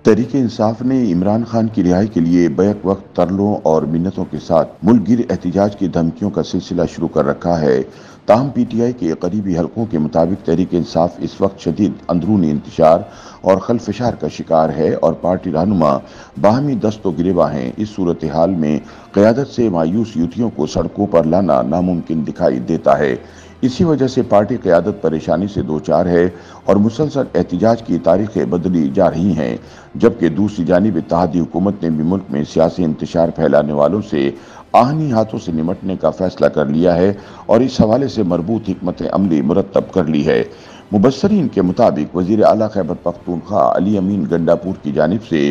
तहरीक इंसाफ ने इमरान खान की रिहाई के लिए बैक वक्त तरलों और मिन्नतों के साथ मुल्क गिर एहतजाज की धमकियों का सिलसिला शुरू कर रखा है। ताहम पीटीआई के करीबी हलकों के मुताबिक तहरीक इंसाफ इस वक्त शदीद अंदरूनी इंतशार और खलफशार का शिकार है और पार्टी रहनुमा बाहमी दस्त व गिरेबां हैं। इस सूरत हाल में क़यादत से मायूस यूथियों को सड़कों पर लाना नामुमकिन दिखाई देता है। इसी वजह से पार्टी क़यादत परेशानी से दो चार है और मुसलसल एहतजाज की तारीखें बदली जा रही हैं, जबकि दूसरी जानिब इत्तेहादी हुकूमत ने भी मुल्क में सियासी इंतशार फैलाने वालों से आहनी हाथों से निमटने का फैसला कर लिया है और इस हवाले से मरबूत हिकमत अमली मुरतब कर ली है। मुबस्सरीन के मुताबिक वज़ीर आला खैबर पख्तूनख्वा अली अमीन गंडापुर की जानिब से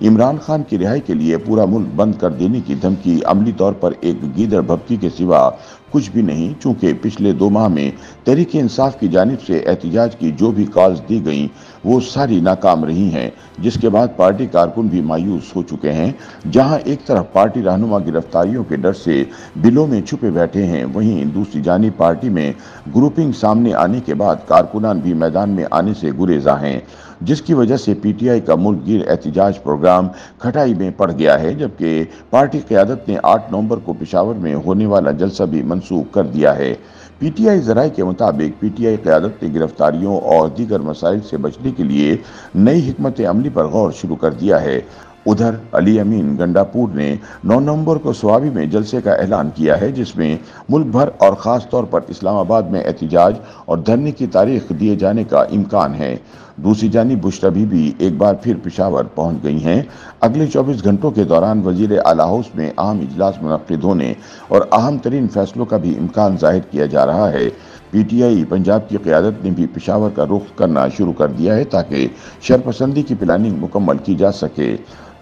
इमरान खान की रिहाई के लिए पूरा मुल्क बंद कर देने की धमकी अमली तौर पर एक गीदड़ भभकी के सिवा कुछ भी नहीं, चूंकि पिछले 2 माह में तहरीक इंसाफ की जानिब से एहतजाज की जो भी कॉल्स दी गईं वो सारी नाकाम रही हैं, जिसके बाद पार्टी कारकुन भी मायूस हो चुके हैं। जहां एक तरफ पार्टी रहनुमा गिरफ्तारियों के डर से बिलों में छुपे बैठे हैं, वहीं दूसरी जानिब पार्टी में ग्रुपिंग सामने आने के बाद कारकुनान भी मैदान में आने से गुरेजा हैं, जिसकी वजह से पीटीआई का मुल्क गिर एहतजाज प्रोग्राम खटाई में पड़ गया है। जबकि पार्टी क़यादत ने 8 नवंबर को पेशावर में होने वाला जलसा भी मनसूख कर दिया है। पीटीआई ज़राए के मुताबिक पीटीआई क़यादत ने गिरफ्तारियों और दीगर मसाइल से बचने के लिए नई हिकमत अमली पर गौर शुरू कर दिया है। उधर अली अमीन गंडापुर ने 9 नवंबर को स्वाबी में जलसे का ऐलान किया है, जिसमें मुल्क भर और ख़ास तौर पर इस्लामाबाद में एहतजाज और धरने की तारीख दिए जाने का इम्कान है। दूसरी जानिब बुशरा बीबी एक बार फिर पेशावर पहुंच गई हैं। अगले 24 घंटों के दौरान वज़ीर आला हाउस में अहम इजलास मुनक्किद होने और अहम तरीन फैसलों का भी इम्कान जाहिर किया जा रहा है। पीटीआई पंजाब की क़यादत ने भी पेशावर का रुख करना शुरू कर दिया है ताकि शरपसंदी की प्लानिंग मुकम्मल की जा सके।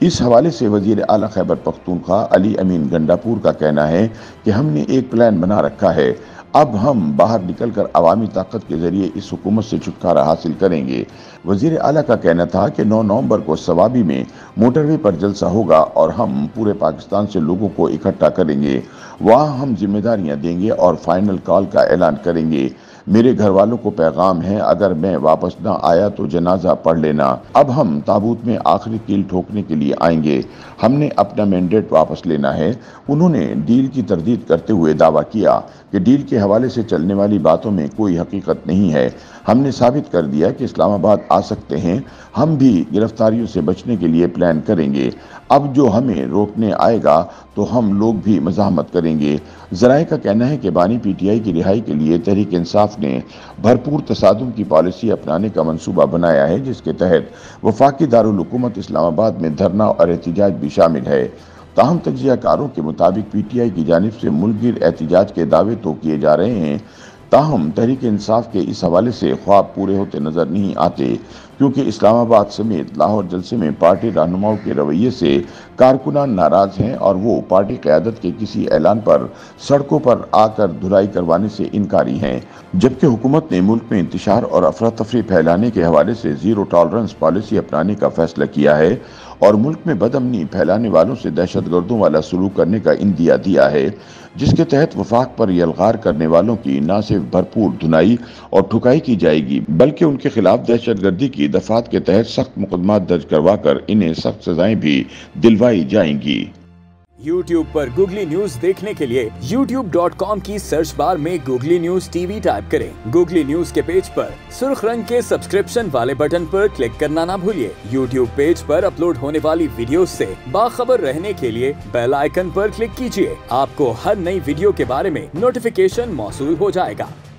इस हवाले से वज़ीर आला खैबर पख्तूनख्वा अली अमीन गंडापुर का कहना है कि हमने एक प्लान बना रखा है, अब हम बाहर निकलकर अवामी ताकत के जरिए इस हुकूमत से छुटकारा हासिल करेंगे। वज़ीर आला का कहना था कि 9 नवंबर को सवाबी में मोटरवे पर जलसा होगा और हम पूरे पाकिस्तान से लोगों को इकट्ठा करेंगे, वहाँ हम जिम्मेदारियाँ देंगे और फाइनल कॉल का ऐलान करेंगे। मेरे घर वालों को पैगाम है, अगर मैं वापस ना आया तो जनाजा पढ़ लेना। अब हम ताबूत में आखिरी कील ठोकने के लिए आएंगे, हमने अपना मैंडेट वापस लेना है। उन्होंने डील की तरदीद करते हुए दावा किया कि डील के हवाले से चलने वाली बातों में कोई हकीकत नहीं है। हमने साबित कर दिया कि इस्लामाबाद आ सकते हैं, हम भी गिरफ्तारियों से बचने के लिए प्लान करेंगे। अब जो हमें रोकने आएगा तो हम लोग भी मज़ाहमत करेंगे। ज़राए का कहना है कि बानी पीटीआई की रिहाई के लिए तहरीक इंसाफ ने भरपूर तसादुम की पॉलिसी अपनाने का मंसूबा बनाया है, जिसके तहत वफाकी दारुल हुकूमत इस्लामाबाद में धरना और एहतजाज भी शामिल है। ताहम तज्ज़ियाकारों के मुताबिक पीटीआई की जानिब से मुल्क गिर एहतजाज के दावे तो किए जा रहे हैं, ताहम तहरीक इंसाफ के इस हवाले से ख्वाब पूरे होते नजर नहीं आते, क्योंकि इस्लामाबाद समेत लाहौर जलसे में पार्टी रहनुमाओं के रवैये से कारकुनान नाराज हैं और वो पार्टी क़यादत के किसी ऐलान पर सड़कों पर आकर धुलाई करवाने से इनकारी हैं। जबकि हुकूमत ने मुल्क में इंतशार और अफरा तफरी फैलाने के हवाले से ज़ीरो टॉलरेंस पॉलिसी अपनाने का फैसला किया है और मुल्क में बदअमनी फैलाने वालों से दहशतगर्दों वाला सलूक करने का इंदिया दिया है, जिसके तहत वफाक पर यलगार करने वालों की न सिर्फ भरपूर धुनाई और ठुकाई की जाएगी, बल्कि उनके खिलाफ दहशतगर्दी की दफात के तहत सख्त मुकदमा दर्ज करवाकर इन्हें सख्त सजाएं भी दिलवाई जाएंगी। YouTube पर गूगली न्यूज देखने के लिए youtube.com की सर्च बार में गूगली न्यूज टीवी टाइप करें। गूगली न्यूज के पेज पर सुर्ख रंग के सब्सक्रिप्शन वाले बटन पर क्लिक करना ना भूलिए। YouTube पेज पर अपलोड होने वाली वीडियोस से बाखबर रहने के लिए बेल आइकन पर क्लिक कीजिए। आपको हर नई वीडियो के बारे में नोटिफिकेशन मौसूल हो जाएगा।